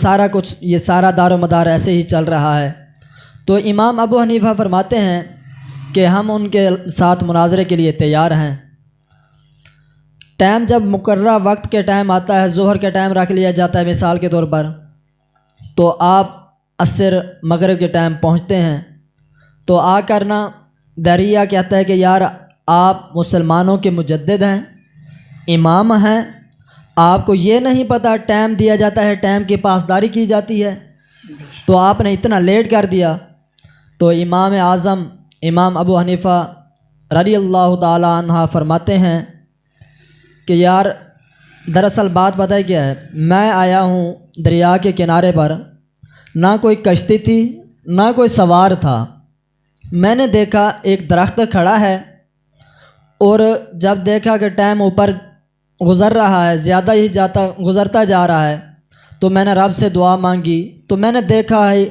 سارا کچھ، یہ سارا دار و مدار ایسے ہی چل رہا ہے۔ تو امام ابو حنیفہ فرماتے ہیں کہ ہم ان کے ساتھ مناظرے کے لیے تیار ہیں۔ ٹائم جب مقررہ وقت کے ٹائم آتا ہے، ظہر کے ٹائم رکھ لیا جاتا ہے مثال کے طور پر، تو آپ عصر مغرب کے ٹائم پہنچتے ہیں، تو آ کر نا دہریہ کہتا ہے کہ یار آپ مسلمانوں کے مجدد ہیں، امام ہیں، آپ کو یہ نہیں پتہ ٹائم دیا جاتا ہے، ٹائم کی پاسداری کی جاتی ہے، تو آپ نے اتنا لیٹ کر دیا۔ تو امام اعظم امام ابو حنیفہ رضی اللہ تعالی عنہ فرماتے ہیں کہ یار دراصل بات پتہ ہے کیا ہے، میں آیا ہوں دریا کے کنارے پر، نہ کوئی کشتی تھی نہ کوئی سوار تھا، میں نے دیکھا ایک درخت کھڑا ہے، اور جب دیکھا کہ ٹائم اوپر گزر رہا ہے، زیادہ ہی گزرتا جا رہا ہے، تو میں نے رب سے دعا مانگی، تو میں نے دیکھا ہے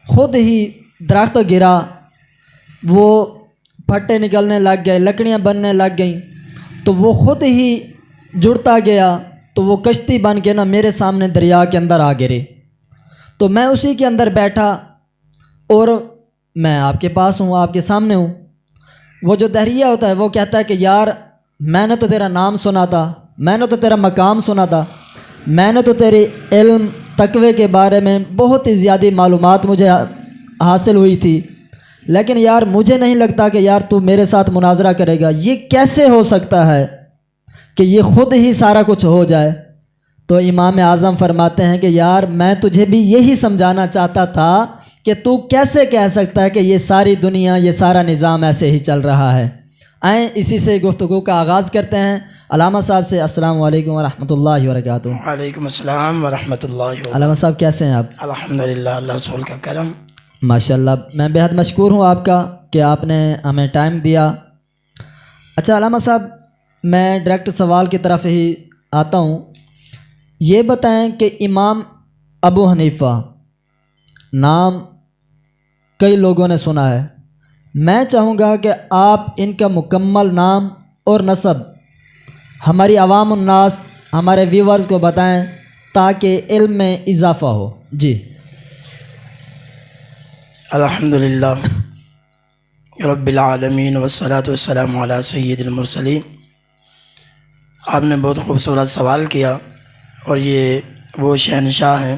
خود ہی درخت گرا، وہ پھٹے نکلنے لگ گئے، لکڑیاں بننے لگ گئیں، تو وہ خود ہی جڑتا گیا، تو وہ کشتی بن کے نا میرے سامنے دریا کے اندر آ گرے۔ تو میں اسی کے اندر بیٹھا، اور میں آپ کے پاس ہوں، آپ کے سامنے ہوں۔ وہ جو دہریہ ہوتا ہے وہ کہتا ہے کہ یار میں نے تو تیرا نام سنا تھا، میں نے تو تیرا مقام سنا تھا، میں نے تو تیرے علم تقوی کے بارے میں بہت ہی زیادہ معلومات مجھے حاصل ہوئی تھی، لیکن یار مجھے نہیں لگتا کہ یار تو میرے ساتھ مناظرہ کرے گا، یہ کیسے ہو سکتا ہے کہ یہ خود ہی سارا کچھ ہو جائے۔ تو امام اعظم فرماتے ہیں کہ یار میں تجھے بھی یہی سمجھانا چاہتا تھا کہ تو کیسے کہہ سکتا ہے کہ یہ ساری دنیا، یہ سارا نظام ایسے ہی چل رہا ہے۔ آئیں اسی سے گفتگو کا آغاز کرتے ہیں علامہ صاحب سے۔ السلام علیکم ورحمۃ اللہ وبرکاتہ۔ وعلیکم السلام ورحمۃ اللہ وبرکاتہ۔ علامہ صاحب کیسے ہیں آپ؟ الحمدللہ، اللہ رسول کا کرم۔ ماشاءاللہ، میں بے حد مشکور ہوں آپ کا کہ آپ نے ہمیں ٹائم دیا۔ اچھا علامہ صاحب، میں ڈائریکٹ سوال کی طرف ہی آتا ہوں، یہ بتائیں کہ امام ابو حنیفہ نام کئی لوگوں نے سنا ہے، میں چاہوں گا کہ آپ ان کا مکمل نام اور نسب ہماری عوام الناس، ہمارے ویورز کو بتائیں تاکہ علم میں اضافہ ہو۔ جی الحمدللہ رب العالمین والصلاة والسلام علی سید المرسلین۔ آپ نے بہت خوبصورت سوال کیا، اور یہ وہ شہنشاہ ہیں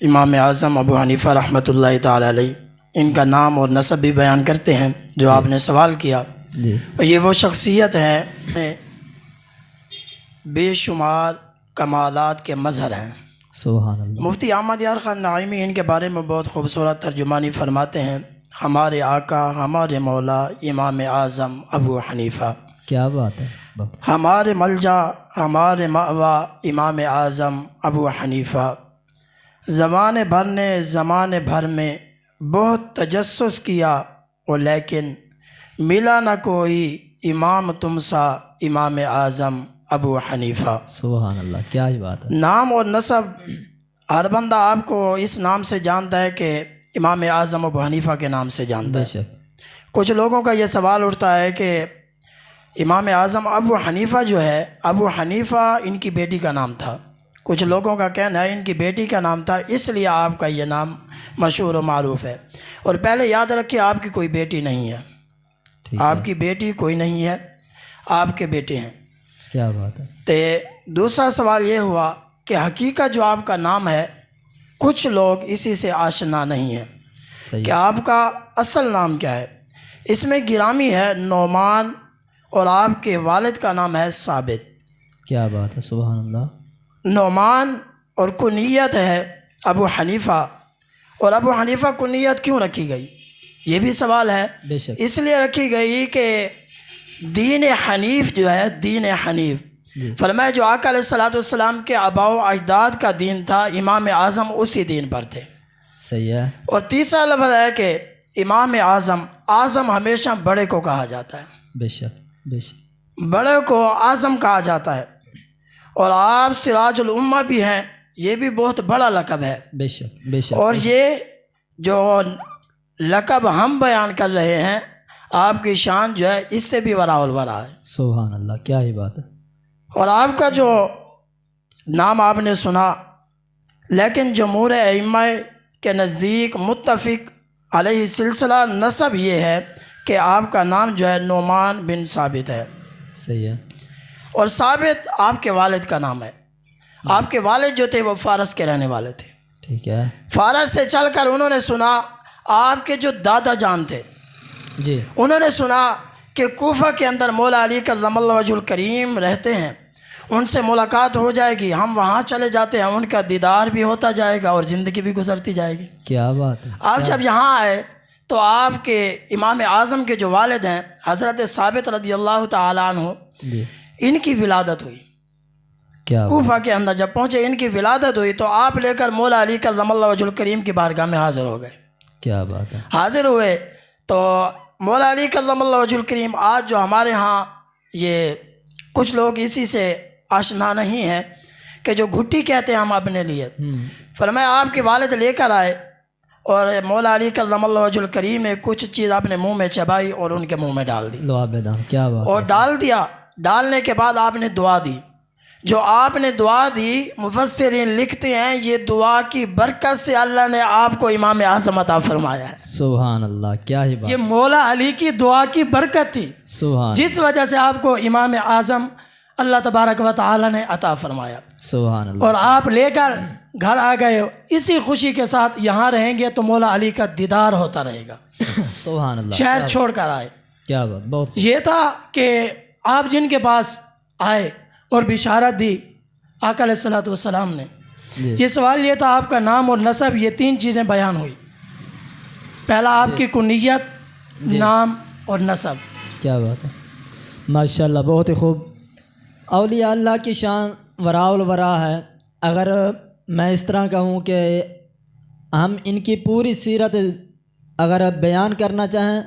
امام اعظم ابو حنیفہ رحمۃ اللہ تعالی علیہ، ان کا نام اور نسب بھی بیان کرتے ہیں جو آپ نے سوال کیا۔ جی اور یہ وہ شخصیت ہے بے شمار کمالات کے مظہر ہیں۔ سبحان اللہ۔ مفتی احمد یار خان نعیمی ان کے بارے میں بہت خوبصورت ترجمانی فرماتے ہیں، ہمارے آقا، ہمارے مولا امام اعظم ابو حنیفہ، کیا بات ہے، ہمارے ملجا، ہمارے مأوا امام اعظم ابو حنیفہ، زمانے بھر نے زمانے بھر میں بہت تجسس کیا، اور لیکن ملا نہ کوئی امام تم سا امام اعظم ابو حنیفہ۔ سبحان اللہ، کیا ہی بات ہے۔ نام اور نسب، ہر بندہ آپ کو اس نام سے جانتا ہے کہ امام اعظم ابو حنیفہ کے نام سے جانتا بے ہے۔ شک۔ کچھ لوگوں کا یہ سوال اٹھتا ہے کہ امام اعظم ابو حنیفہ جو ہے، ابو حنیفہ ان کی بیٹی کا نام تھا۔ کچھ لوگوں کا کہنا ہے ان کی بیٹی کا نام تھا، اس لیے آپ کا یہ نام مشہور و معروف ہے۔ اور پہلے یاد رکھیں آپ کی کوئی بیٹی نہیں ہے، آپ کی بیٹی کوئی نہیں ہے، آپ کے بیٹے ہیں۔ کیا بات ہے۔ تو دوسرا سوال یہ ہوا کہ حقیقت جو آپ کا نام ہے، کچھ لوگ اسی سے آشنا نہیں ہیں صحیح۔ کہ آپ کا اصل نام کیا ہے۔ اس میں گرامی ہے نعمان، اور آپ کے والد کا نام ہے ثابت۔ کیا بات ہے، سبحان اللہ۔ نعمان اور کنیت ہے ابو حنیفہ، اور ابو حنیفہ کنیت کیوں رکھی گئی، یہ بھی سوال ہے۔ بے شک۔ اس لیے رکھی گئی کہ دین حنیف جو ہے، دین حنیف فرمایا جو آقا علیہ الصلوۃ والسلام کے آباء و اجداد کا دین تھا، امام اعظم اسی دین پر تھے۔ صحیح ہے۔ اور تیسرا لفظ ہے کہ امام اعظم، اعظم ہمیشہ بڑے کو کہا جاتا ہے، بے شک بے شک۔ بڑے کو اعظم کہا جاتا ہے۔ اور آپ سراج الامہ بھی ہیں، یہ بھی بہت بڑا لقب ہے۔ بے شک بے شک۔ اور یہ جو لقب ہم بیان کر رہے ہیں، آپ کی شان جو ہے اس سے بھی وراء الورا ہے۔ سبحان اللہ، کیا ہی بات ہے۔ اور آپ کا جو نام آپ نے سنا، لیکن جمہور ائمہ کے نزدیک متفق علیہ سلسلہ نسب یہ ہے کہ آپ کا نام جو ہے نعمان بن ثابت ہے، صحیح ہے، اور ثابت آپ کے والد کا نام ہے۔ آپ کے والد جو تھے وہ فارس کے رہنے والے تھے، ٹھیک ہے فارس سے چل کر انہوں نے سنا آپ کے جو دادا جان تھے، جی، انہوں نے سنا کہ کوفہ کے اندر مولا علی کرم اللہ وجہ الکریم رہتے ہیں، ان سے ملاقات ہو جائے گی، ہم وہاں چلے جاتے ہیں، ان کا دیدار بھی ہوتا جائے گا اور زندگی بھی گزرتی جائے گی۔ کیا بات ہے، آپ جب یہاں آئے تو آپ کے امام اعظم کے جو والد ہیں حضرت ثابت رضی اللہ تعالیٰ عنہ، جی، ان کی ولادت ہوئی کیا کوفہ کے اندر۔ جب پہنچے ان کی ولادت ہوئی تو آپ لے کر مولا علی کرم اللہ وجہ الکریم کی بارگاہ میں حاضر ہو گئے۔ کیا بات ہے، حاضر ہوئے تو مولا علی کرم اللہ وجہ الکریم، آج جو ہمارے ہاں یہ کچھ لوگ اسی سے آشنا نہیں ہیں کہ جو گھٹی کہتے ہیں ہم اپنے لیے، فرمایا آپ کے والد لے کر آئے اور مولا علی کرم اللہ وجہ الکریم نے کچھ چیز اپنے منہ میں چبائی اور ان کے منہ میں ڈال دی، لو آبیدان، کیا بات اور ڈال دیا۔ ڈالنے کے بعد آپ نے دعا دی، جو آپ نے دعا دی مفسرین لکھتے ہیں یہ دعا کی برکت سے اللہ نے آپ کو امام اعظم عطا فرمایا ہے۔ سبحان اللہ، کیا ہی بات، یہ مولا علی کی دعا کی برکت تھی سبحان، جس وجہ سے آپ کو امام اعظم اللہ تبارک و تعالی نے عطا فرمایا، سبحان اللہ، اور آپ لے کر گھر آ گئے۔ اسی خوشی کے ساتھ یہاں رہیں گے تو مولا علی کا دیدار ہوتا رہے گا۔ سبحان اللہ، شہر چھوڑ کر آئے، کیا بات، بہت یہ تھا کہ آپ جن کے پاس آئے اور بشارت دی آقا علیہ الصلوۃ والسلام نے، جی، یہ سوال یہ تھا آپ کا نام اور نسب، یہ تین چیزیں بیان ہوئی۔ پہلا آپ کی کنیت، نام اور نسب۔ کیا بات ہے، ماشاء اللہ، بہت ہی خوب۔ اولیاء اللہ کی شان وراء الورا ہے۔ اگر میں اس طرح کہوں کہ ہم ان کی پوری سیرت اگر بیان کرنا چاہیں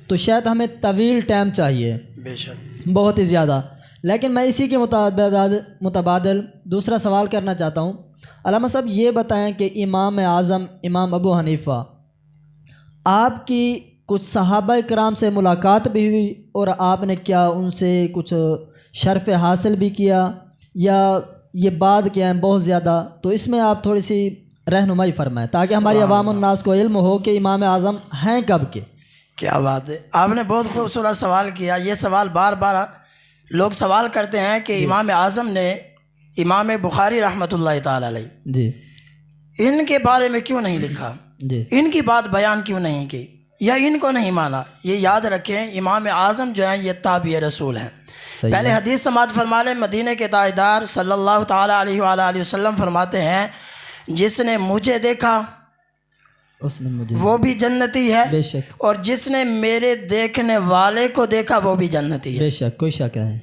تو شاید ہمیں طویل ٹائم چاہیے، بے شک، بہت ہی زیادہ، لیکن میں اسی کے متبادل دوسرا سوال کرنا چاہتا ہوں۔ علامہ صاحب یہ بتائیں کہ امام اعظم امام ابو حنیفہ، آپ کی کچھ صحابہ کرام سے ملاقات بھی ہوئی اور آپ نے کیا ان سے کچھ شرف حاصل بھی کیا، یا یہ بعد کے ہیں بہت زیادہ؟ تو اس میں آپ تھوڑی سی رہنمائی فرمائیں تاکہ ہماری عوام الناس کو علم ہو کہ امام اعظم ہیں کب کے۔ کیا بات ہے، آپ نے بہت خوبصورت سوال کیا۔ یہ سوال بار بار لوگ سوال کرتے ہیں کہ امام اعظم نے امام بخاری رحمۃ اللہ تعالی علیہ جی، ان کے بارے میں کیوں نہیں لکھا، جی، ان کی بات بیان کیوں نہیں کی، یا ان کو نہیں مانا؟ یہ یاد رکھیں امام اعظم جو ہیں یہ تابع رسول ہیں۔ صحیح پہلے حدیث سماعت فرما لیں، مدینہ کے تاجدار صلی اللہ تعالیٰ علیہ وآلہ وسلم فرماتے ہیں جس نے مجھے دیکھا اس نے مجھے، وہ بھی جنتی ہے، بے شک، اور جس نے میرے دیکھنے والے کو دیکھا وہ بھی جنتی ہے۔ بے شک، کوئی شک نہیں۔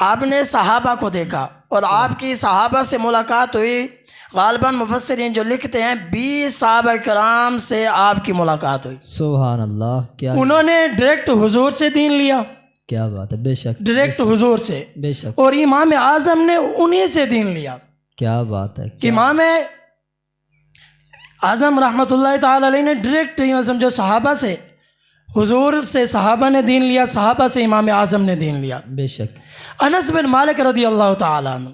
آپ نے صحابہ کو دیکھا اور آپ کی صحابہ سے ملاقات ہوئی۔ غالباً مفسرین جو لکھتے ہیں 20 صحابہ کرام سے آپ کی ملاقات ہوئی۔ سبحان اللہ، کیا انہوں نے ڈائریکٹ حضور سے دین لیا، کیا بات ہے، بے شک، ڈائریکٹ حضور سے، بے شک، اور امام اعظم نے انہی سے دین لیا۔ کیا بات ہے، کیا، امام اعظم رحمۃ اللہ تعالی علیہ نے ڈائریکٹ سمجھو صحابہ سے، حضور سے صحابہ نے دین لیا، صحابہ سے امام اعظم نے دین لیا۔ بے شک، انس بن مالک رضی اللہ تعالیٰ عنہ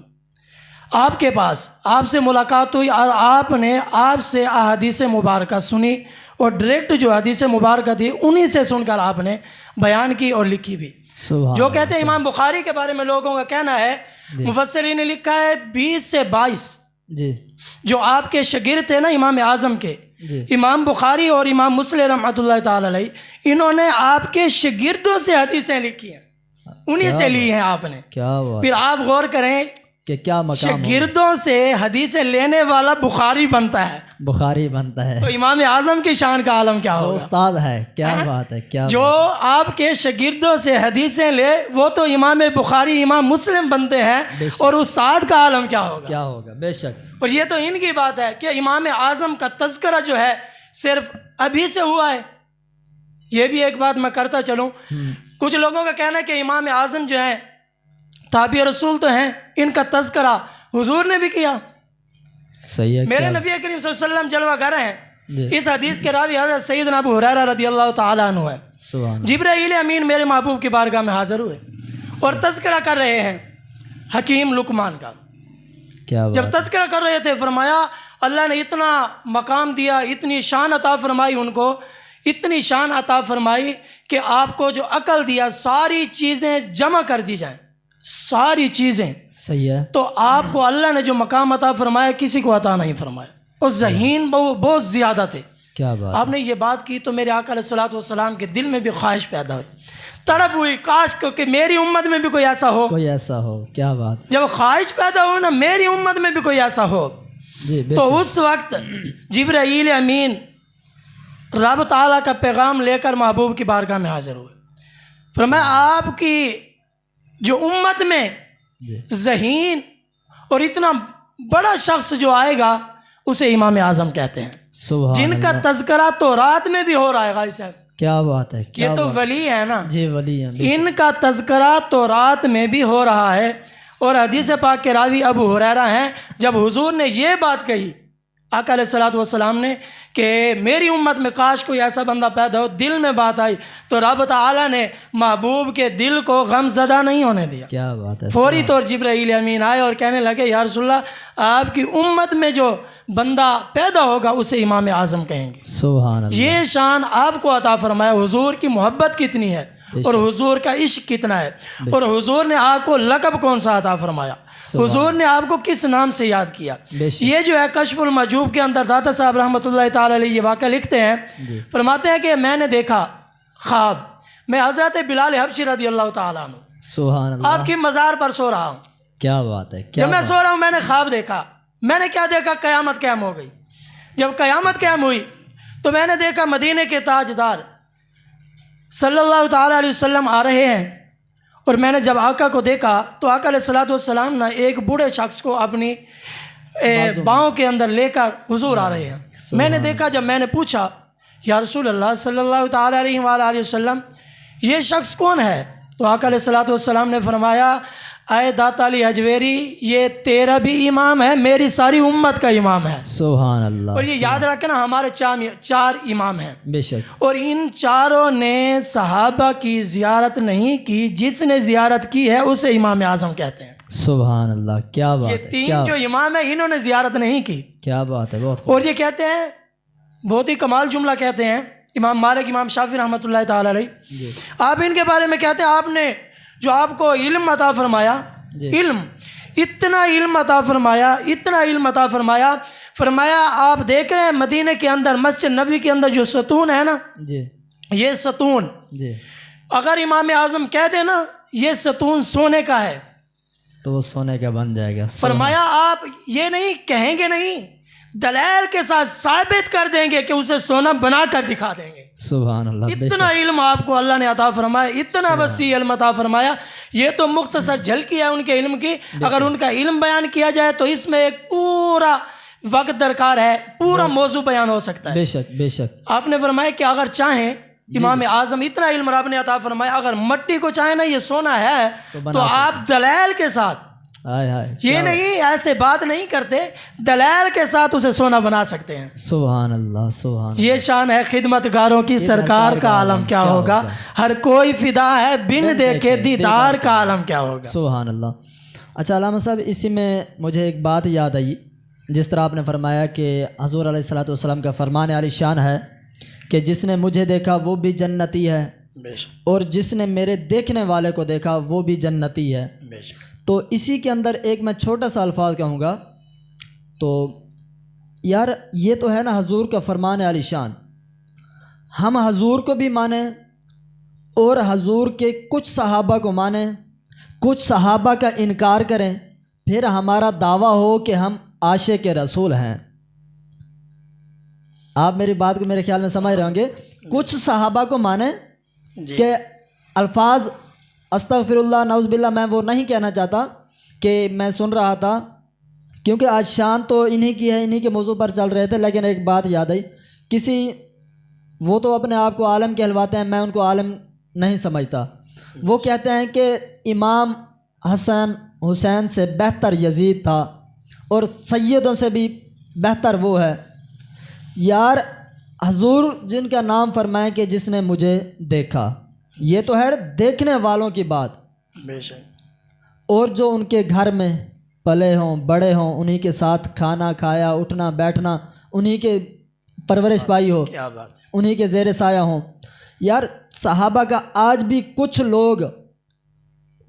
آپ کے پاس، آپ سے ملاقات ہوئی اور آپ نے آپ سے احادیث مبارکہ سنی، اور ڈائریکٹ جو حدیث مبارکہ تھی انہی سے سن کر آپ نے بیان کی اور لکھی بھی۔ سبحان جو کہتے ہیں امام بخاری کے بارے میں لوگوں کا کہنا ہے، مفسرین نے لکھا ہے 20 سے 22 جی، جو آپ کے شاگرد تھے نا امام اعظم کے، جی، امام بخاری اور امام مسلم رحمۃ اللہ تعالی علیہ، انہوں نے آپ کے شاگردوں سے حدیثیں لکھی ہیں، انہی سے لی ہیں آپ نے۔ کیا بات، پھر آپ غور کریں کہ کیا مقام ہو، شاگردوں سے حدیثیں لینے والا بخاری بنتا ہے، بخاری بنتا ہے، تو امام اعظم کی شان کا عالم کیا جو ہوگا؟ استاد ہے، کیا بات ہے، کیا جو آپ کے شاگردوں سے حدیثیں لے وہ تو امام بخاری امام مسلم بنتے ہیں، اور استاد کا عالم کیا ہوگا؟ کیا ہوگا، بے شک، اور یہ تو ان کی بات ہے کہ امام اعظم کا تذکرہ جو ہے صرف ابھی سے ہوا ہے۔ یہ بھی ایک بات میں کرتا چلوں، کچھ لوگوں کا کہنا ہے کہ امام اعظم جو ہیں تابع رسول تو ہیں، ان کا تذکرہ حضور نے بھی کیا۔ صحیح ہے، میرے نبی کریم صلی اللہ علیہ وسلم جلوہ گر ہیں، جی، اس حدیث کے راوی حضرت سیدنا ابو ہریرہ رضی اللہ تعالیٰ عنہ ہے۔ سبحان، جبرائیل امین میرے محبوب کی بارگاہ میں حاضر ہوئے اور تذکرہ کر رہے ہیں حکیم لقمان کا، کیا جب تذکرہ کر رہے تھے فرمایا اللہ نے اتنا مقام دیا، اتنی شان عطا فرمائی ان کو، اتنی شان عطا فرمائی کہ آپ کو جو عقل دیا ساری چیزیں جمع کر دی جائیں، ساری چیزیں صحیح ہے. تو آپ کو اللہ نے جو مقام عطا فرمایا کسی کو عطا نہیں فرمایا، اور ذہین بہت زیادہ تھے. کیا بات. آپ نے یہ بات کی تو میرے آقا علیہ الصلوۃ والسلام کے دل میں بھی خواہش پیدا ہوئی، تڑپ ہوئی، کاش کہ میری امت میں بھی کوئی ایسا ہو. کوئی ایسا ہو. کیا بات. جب خواہش پیدا ہو نا میری امت میں بھی کوئی ایسا ہو، جی تو اس وقت جبرائیل امین رب تعالیٰ کا پیغام لے کر محبوب کی بارگاہ میں حاضر ہوئے. فرمایا آپ کی جو امت میں ذہین اور اتنا بڑا شخص جو آئے گا اسے امام اعظم کہتے ہیں، جن کا تذکرہ تو رات میں بھی ہو رہا ہے. غازی صاحب کیا بات ہے. یہ تو ولی ہے نا. جی ولی ہیں. ان کا تذکرہ تو رات میں بھی ہو رہا ہے. اور حدیث پاک کے راوی ابو ہریرہ ہیں. جب حضور نے یہ بات کہی آقا علیہ الصلوۃ والسلام نے کہ میری امت میں کاش کوئی ایسا بندہ پیدا ہو، دل میں بات آئی تو رب تعالیٰ نے محبوب کے دل کو غم زدہ نہیں ہونے دیا. کیا بات ہے. فوری طور جبرائیل امین آئے اور کہنے لگے یا رسول اللہ آپ کی امت میں جو بندہ پیدا ہوگا اسے امام اعظم کہیں گے. سبحان اللہ. یہ شان آپ کو عطا فرمایا. حضور کی محبت کتنی ہے اور حضور کا عشق کتنا ہے، اور حضور نے آپ کو لقب کون سا عطا فرمایا، حضور نے آپ کو کس نام سے یاد کیا. یہ جو ہے کشف المحجوب کے اندر داتا صاحب رحمۃ اللہ تعالی علیہ یہ واقعہ لکھتے ہیں. فرماتے ہیں کہ میں نے دیکھا خواب میں حضرت بلال حبشی رضی اللہ تعالیٰ عنہ سبحان اللہ آپ کی مزار پر سو رہا ہوں. کیا بات ہے. جب میں سو رہا ہوں میں نے خواب دیکھا. میں نے کیا دیکھا؟ قیامت قائم ہو گئی. جب قیامت قائم ہوئی تو میں نے دیکھا مدینے کے تاجدار صلی اللہ تعالیٰ علیہ وسلم آ رہے ہیں. اور میں نے جب آقا کو دیکھا تو آقا علیہ الصلوۃ والسلام نے ایک بوڑھے شخص کو اپنی باؤں کے اندر لے کر حضور آ رہے ہیں. میں نے دیکھا، جب میں نے پوچھا یا رسول اللہ صلی اللہ تعالیٰ علیہ وآلہ وسلم یہ شخص کون ہے، تو آقا علیہ الصلوۃ والسلام نے فرمایا اے داتا علی حجویری یہ تیرا بھی امام ہے، میری ساری امت کا امام ہے. سبحان اللہ. اور یہ یاد رکھنا ہمارے چار امام ہیں بے شک. اور ان چاروں نے صحابہ کی زیارت نہیں کی، جس نے زیارت کی ہے اسے امام اعظم کہتے ہیں. سبحان اللہ. کیا بات ہے. یہ تین جو امام ہیں انہوں نے زیارت نہیں کی. کیا بات ہے. بہت. اور یہ کہتے ہیں بہت ہی کمال جملہ کہتے ہیں امام مالک امام شافعی رحمۃ اللہ تعالی علیہ. آپ ان کے بارے میں کہتے ہیں آپ نے جو آپ کو علم عطا فرمایا، علم اتنا علم عطا فرمایا، اتنا علم عطا فرمایا. فرمایا آپ دیکھ رہے ہیں مدینے کے اندر مسجد نبی کے اندر جو ستون ہے نا، جی یہ ستون جی اگر امام اعظم کہہ دے نا یہ ستون سونے کا ہے تو وہ سونے کا بن جائے گا. فرمایا آپ یہ نہیں کہیں گے، نہیں دلائل کے ساتھ ثابت کر دیں گے کہ اسے سونا بنا کر دکھا دیں گے. سبحان اللہ. اتنا علم آپ کو اللہ نے عطا فرمایا، اتنا وسیع علم عطا فرمایا. یہ تو مختصر جھلکی ہے ان کے علم کی. اگر ان کا علم بیان کیا جائے تو اس میں ایک پورا وقت درکار ہے، پورا موضوع بیان ہو سکتا ہے. بے شک بے شک. آپ نے فرمایا کہ اگر چاہیں امام اعظم اتنا علم رب نے عطا فرمایا، اگر مٹی کو چاہیں نا یہ سونا ہے تو آپ دلائل کے ساتھ، یہ نہیں ایسے بات نہیں کرتے، دلائل کے ساتھ اسے سونا بنا سکتے ہیں. سبحان اللہ. سبحان. یہ شان ہے خدمت گاروں کی، سرکار کا عالم کیا ہوگا، ہر کوئی فدا ہے بن دیکھے دیدار کا عالم کیا ہوگا. سبحان اللہ. اچھا علامہ صاحب اسی میں مجھے ایک بات یاد آئی، جس طرح آپ نے فرمایا کہ حضور علیہ الصلوۃ والسلام کا فرمان عالی شان ہے کہ جس نے مجھے دیکھا وہ بھی جنتی ہے، اور جس نے میرے دیکھنے والے کو دیکھا وہ بھی جنتی ہے. تو اسی کے اندر ایک میں چھوٹا سا الفاظ کہوں گا. تو یار یہ تو ہے نا حضور کا فرمان عالی شان، ہم حضور کو بھی مانیں اور حضور کے کچھ صحابہ کو مانیں، کچھ صحابہ کا انکار کریں، پھر ہمارا دعویٰ ہو کہ ہم عاشق رسول ہیں. آپ میری بات کو میرے خیال میں سمجھ رہے ہوں گے. کچھ صحابہ کو مانیں کہ الفاظ استغفر اللہ نعوذ باللہ میں وہ نہیں کہنا چاہتا کہ میں سن رہا تھا کیونکہ آج شان تو انہی کی ہے، انہی کے موضوع پر چل رہے تھے، لیکن ایک بات یاد آئی، کسی وہ تو اپنے آپ کو عالم کہلواتے ہیں، میں ان کو عالم نہیں سمجھتا. وہ کہتے ہیں کہ امام حسین سے بہتر یزید تھا اور سیدوں سے بھی بہتر وہ ہے. یار حضور جن کا نام فرمائیں کہ جس نے مجھے دیکھا، یہ تو ہے دیکھنے والوں کی بات، اور جو ان کے گھر میں پلے ہوں بڑے ہوں، انہی کے ساتھ کھانا کھایا اٹھنا بیٹھنا، انہی کے پرورش پائی ہو، کیا بات ہے. انہی کے زیر سایہ ہوں. یار صحابہ کا آج بھی کچھ لوگ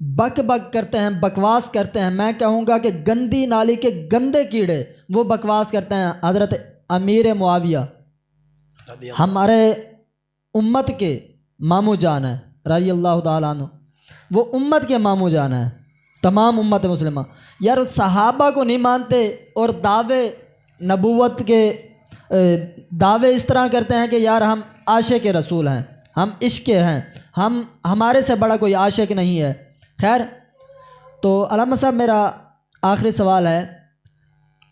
بک بک کرتے ہیں، بکواس کرتے ہیں، میں کہوں گا کہ گندی نالی کے گندے کیڑے وہ بکواس کرتے ہیں. حضرت امیر معاویہ رضی اللہ. ہمارے امت کے ماموں جان ہیں رضی اللہ تعالیٰ عنہ، وہ امت کے ماموں جان ہیں، تمام امت مسلمہ. یار صحابہ کو نہیں مانتے اور دعوے نبوت کے دعوے اس طرح کرتے ہیں کہ یار ہم عاشق رسول ہیں، ہم عشق ہیں، ہمارے سے بڑا کوئی عاشق نہیں ہے. خیر، تو علامہ صاحب میرا آخری سوال ہے،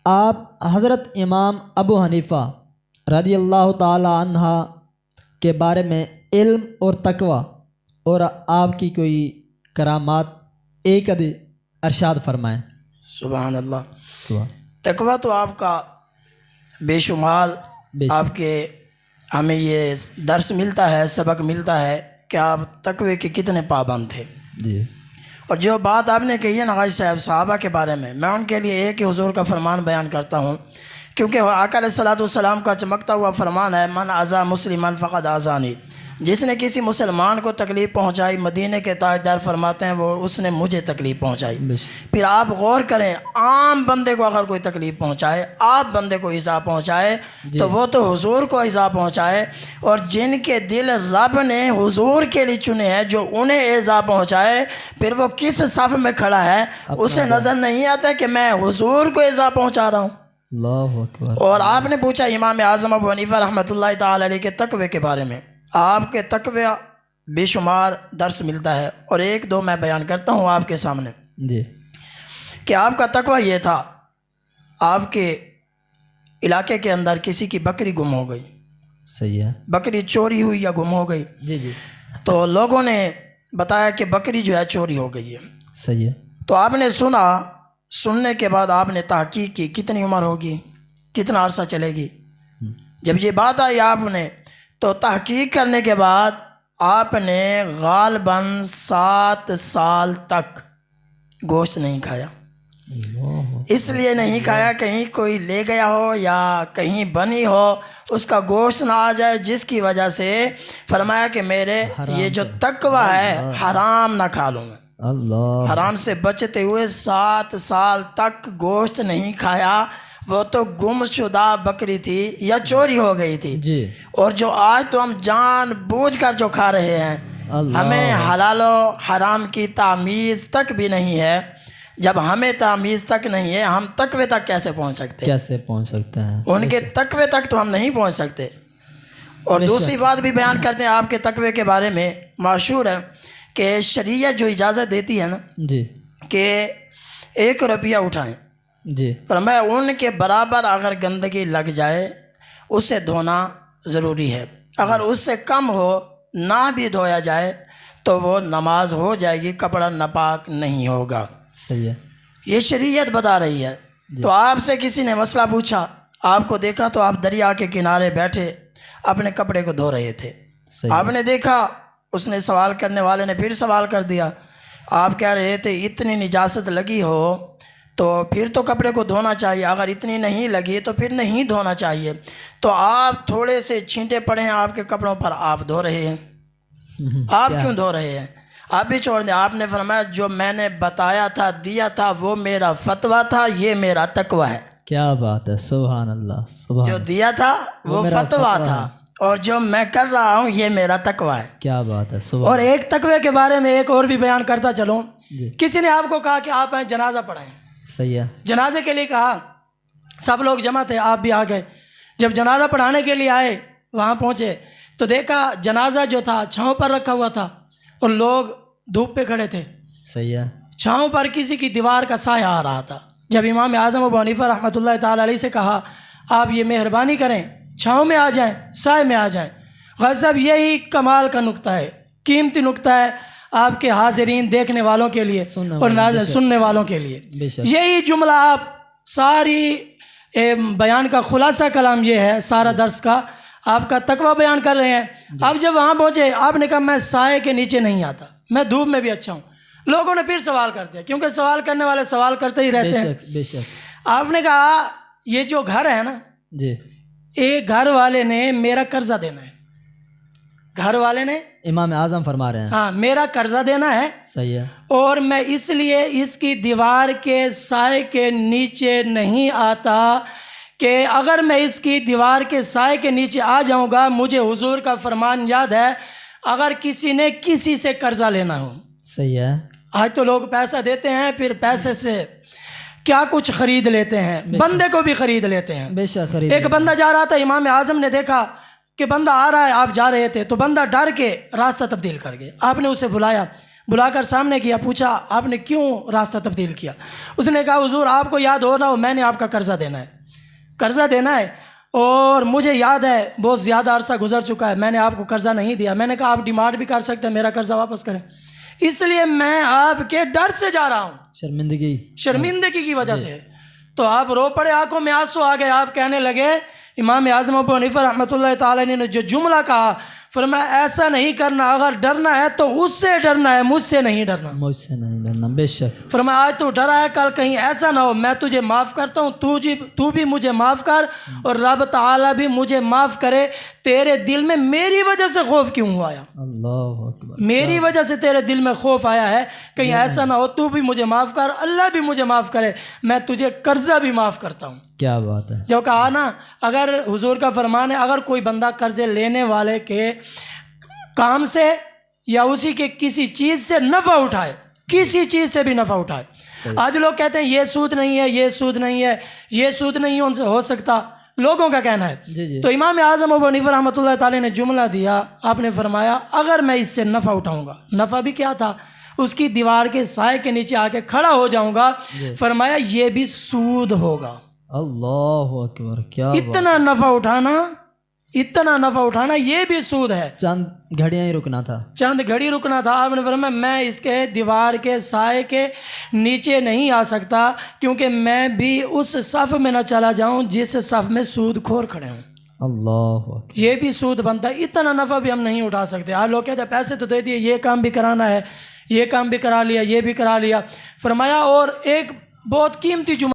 آپ حضرت امام ابو حنیفہ رضی اللہ تعالی عنہ کے بارے میں علم اور تقوی اور آپ کی کوئی کرامات ایک ادھی ارشاد فرمائیں. سبحان اللہ. سبحان. تقویٰ تو آپ کا بے شمار، آپ کے ہمیں یہ درس ملتا ہے، سبق ملتا ہے کہ آپ تقوی کے کتنے پابند تھے. جی. اور جو بات آپ نے کہی ہے نا غازی صاحب صحابہ کے بارے میں ان کے لیے ایک ہی حضور کا فرمان بیان کرتا ہوں، کیونکہ آقا علیہ الصلوۃ والسلام کا چمکتا ہوا فرمان ہے، من اذا مسلمن فقد اذانی. جس نے کسی مسلمان کو تکلیف پہنچائی، مدینے کے تاجدار فرماتے ہیں وہ اس نے مجھے تکلیف پہنچائی. پھر آپ غور کریں، عام بندے کو اگر کوئی تکلیف پہنچائے، آپ بندے کو ایذا پہنچائے تو وہ تو حضور کو ایذا پہنچائے، اور جن کے دل رب نے حضور کے لیے چنے ہیں جو انہیں ایذا پہنچائے، پھر وہ کس صف میں کھڑا ہے اسے نظر نہیں آتا کہ میں حضور کو ایذا پہنچا رہا ہوں. اللہ اکبر. اور آپ نے پوچھا امام اعظم ابو حنیفہ رحمۃ اللہ تعالی علیہ کے تقوی کے بارے میں. آپ کے تقوی بے شمار درس ملتا ہے، اور ایک دو میں بیان کرتا ہوں آپ کے سامنے. جی. کہ آپ کا تقوی یہ تھا، آپ کے علاقے کے اندر کسی کی بکری گم ہو گئی. صحیح ہے. بکری چوری ہوئی یا گم ہو گئی. جی جی. تو لوگوں نے بتایا کہ بکری جو ہے چوری ہو گئی ہے. صحیح ہے. تو آپ نے سننے کے بعد آپ نے تحقیق کی، کتنی عمر ہوگی، کتنا عرصہ چلے گی. جب یہ بات آئی آپ نے تو تحقیق کرنے کے بعد آپ نے غالباً 7 سال تک گوشت نہیں کھایا. اس لیے نہیں کھایا کہیں کوئی لے گیا ہو یا کہیں بنی ہو اس کا گوشت نہ آ جائے، جس کی وجہ سے فرمایا کہ میرے یہ جو تقوی ہے حرام نہ کھا لوں میں. اللہ. حرام سے بچتے ہوئے 7 سال تک گوشت نہیں کھایا. وہ تو گم شدہ بکری تھی یا چوری ہو گئی تھی. جی. اور جو آج تو ہم جان بوجھ کر جو کھا رہے ہیں، ہمیں حلال و حرام کی تمیز تک بھی نہیں ہے. جب ہمیں تمیز تک نہیں ہے ہم تقوی تک کیسے پہنچ سکتے ہیں؟ ان کے تقوی تک تو ہم نہیں پہنچ سکتے. اور دوسری بات بھی بیان کرتے ہیں آپ کے تقوی کے بارے میں. مشہور ہے کہ شریعت جو اجازت دیتی ہے نا جی کہ 1 روپیہ اٹھائیں، جی، پر میں ان کے برابر اگر گندگی لگ جائے اسے دھونا ضروری ہے. اگر اس سے کم ہو نہ بھی دھویا جائے تو وہ نماز ہو جائے گی، کپڑا ناپاک نہیں ہوگا. صحیح ہے. یہ شریعت بتا رہی ہے. تو آپ سے کسی نے مسئلہ پوچھا، آپ کو دیکھا تو آپ دریا کے کنارے بیٹھے اپنے کپڑے کو دھو رہے تھے. آپ نے دیکھا، اس نے سوال کرنے والے نے پھر سوال کر دیا. آپ کہہ رہے تھے اتنی نجاست لگی ہو تو پھر تو کپڑے کو دھونا چاہیے، اگر اتنی نہیں لگی تو پھر نہیں دھونا چاہیے. تو آپ تھوڑے سے چھینٹے پڑے ہیں آپ کے کپڑوں پر، آپ دھو رہے ہیں. آپ کیوں دھو رہے ہیں؟ آپ بھی چھوڑ دیں. آپ نے فرمایا جو میں نے بتایا تھا، دیا تھا، وہ میرا فتویٰ تھا، یہ میرا تقویٰ ہے. کیا بات ہے، سبحان اللہ. سبحان. جو دیا تھا وہ فتویٰ تھا، اور جو میں کر رہا ہوں یہ میرا تقویٰ ہے. کیا بات ہے، سبحان. اور ایک تقوی کے بارے میں ایک اور بھی بیان کرتا چلوں. کسی نے آپ کو کہا کہ آپ جنازہ پڑھائیں. صحیح ہے. جنازے کے لیے کہا، سب لوگ جمع تھے، آپ بھی آ گئے. جب جنازہ پڑھانے کے لیے آئے، وہاں پہنچے تو دیکھا جنازہ جو تھا چھاؤں پر رکھا ہوا تھا اور لوگ دھوپ پہ کھڑے تھے. صحیح ہے. چھاؤں پر کسی کی دیوار کا سایہ آ رہا تھا. جب امام اعظم ابو حنیفہ رحمۃ اللہ تعالی علیہ سے کہا آپ یہ مہربانی کریں چھاؤں میں آ جائیں، سائے میں آ جائیں. غازی صاحب یہی کمال کا نقطہ ہے، قیمتی نقطہ ہے آپ کے حاضرین دیکھنے والوں کے لیے اور سننے والوں کے لیے. یہی جملہ آپ ساری بیان کا خلاصہ کلام یہ ہے، سارا درس کا آپ کا تقویٰ بیان کر رہے ہیں. آپ جب وہاں پہنچے آپ نے کہا میں سائے کے نیچے نہیں آتا، میں دھوپ میں بھی اچھا ہوں. لوگوں نے پھر سوال کر دیا، کیونکہ سوال کرنے والے سوال کرتے ہی بے رہتے ہیں۔ شک بے شک۔ آپ نے کہا یہ جو گھر ہے نا، جی ایک گھر والے نے میرا قرضہ دینا ہے، گھر والے نے، امام اعظم فرما رہے ہیں، ہاں میرا قرضہ دینا ہے، صحیح ہے، اور میں اس لیے اس کی دیوار کے سائے کے نیچے نہیں آتا کہ اگر میں اس کی دیوار کے سائے کے نیچے آ جاؤں گا، مجھے حضور کا فرمان یاد ہے، اگر کسی نے کسی سے قرضہ لینا ہو، صحیح ہے، آج تو لوگ پیسہ دیتے ہیں، پھر پیسے سے کیا کچھ خرید لیتے ہیں، بندے کو بھی خرید لیتے ہیں۔ بے شک خرید۔ ایک بندہ جا رہا تھا، امام اعظم نے دیکھا کہ بندہ آ رہا ہے، آپ جا رہے تھے، تو بندہ ڈر کے راستہ تبدیل کر گئے۔ آپ نے اسے بلا کر سامنے کیا، پوچھا آپ نے کیوں راستہ تبدیل کیا؟ اس نے کہا حضور آپ کو یاد ہو نہ ہو، میں نے آپ کا قرضہ دینا ہے اور مجھے یاد ہے بہت زیادہ عرصہ گزر چکا ہے، میں نے آپ کو قرضہ نہیں دیا۔ میں نے کہا آپ ڈیمانڈ بھی کر سکتے ہیں میرا قرضہ واپس کریں، اس لیے میں آپ کے ڈر سے جا رہا ہوں، شرمندگی کی وجہ سے۔ تو آپ رو پڑے، آنکھوں میں آنسو آ گئے، آپ کہنے لگے، امام اعظم ابو حنیفہ رحمۃ اللہ تعالی نے جو جملہ کہا، فرمایا ایسا نہیں کرنا، اگر ڈرنا ہے تو اس سے ڈرنا ہے، مجھ سے نہیں ڈرنا۔ مجھ سے نہیں ڈرنا، بے شک۔ فرمایا آج تو ڈرا ہے، کل کہیں ایسا نہ ہو، میں تجھے معاف کرتا ہوں، تو بھی مجھے معاف کر، اور رب تعالیٰ بھی مجھے معاف کرے۔ تیرے دل میں میری وجہ سے خوف کیوں ہوا آیا؟ اللہ اکبر، میری وجہ سے تیرے دل میں خوف آیا ہے، کہیں ایسا نہ ہو تو بھی مجھے معاف کر، اللہ بھی مجھے معاف کرے، میں تجھے قرضہ بھی معاف کرتا ہوں۔ کیا بات ہے۔ جو کہا نا، اگر حضور کا فرمان ہے، اگر کوئی بندہ قرضے لینے والے کے کام سے یا اسی کے کسی چیز سے نفع اٹھائے، کسی چیز سے بھی نفع اٹھائے، آج لوگ کہتے ہیں یہ سود نہیں ہے، یہ سود نہیں ہے، یہ سود نہیں ان سے ہو سکتا، لوگوں کا کہنا ہے۔ جی تو امام اعظم ابو حنیفہ رحمۃ اللہ تعالی نے جملہ دیا، آپ نے فرمایا اگر میں اس سے نفع اٹھاؤں گا، نفع بھی کیا تھا، اس کی دیوار کے سائے کے نیچے آ کے کھڑا ہو جاؤں گا، فرمایا یہ بھی سود ہوگا۔ اللہ اکبر، کیا اتنا نفع اٹھانا یہ بھی سود ہے۔ چند گھڑیاں ہی رکنا تھا، چند گھڑی رکنا تھا، آپ نے فرمایا میں اس کے دیوار کے سائے کے نیچے نہیں آ سکتا، کیونکہ میں بھی اس صف میں نہ چلا جاؤں جس صف میں سود خور کھڑے ہوں۔ اللہ اکبر، یہ بھی سود بنتا ہے، اتنا نفع بھی ہم نہیں اٹھا سکتے۔ آج لوگ کہتے ہیں پیسے تو دے دیے، یہ کام بھی کرانا ہے، یہ کام بھی کرا لیا، یہ بھی کرا لیا۔ فرمایا اور ایک بہت قیمتی جملہ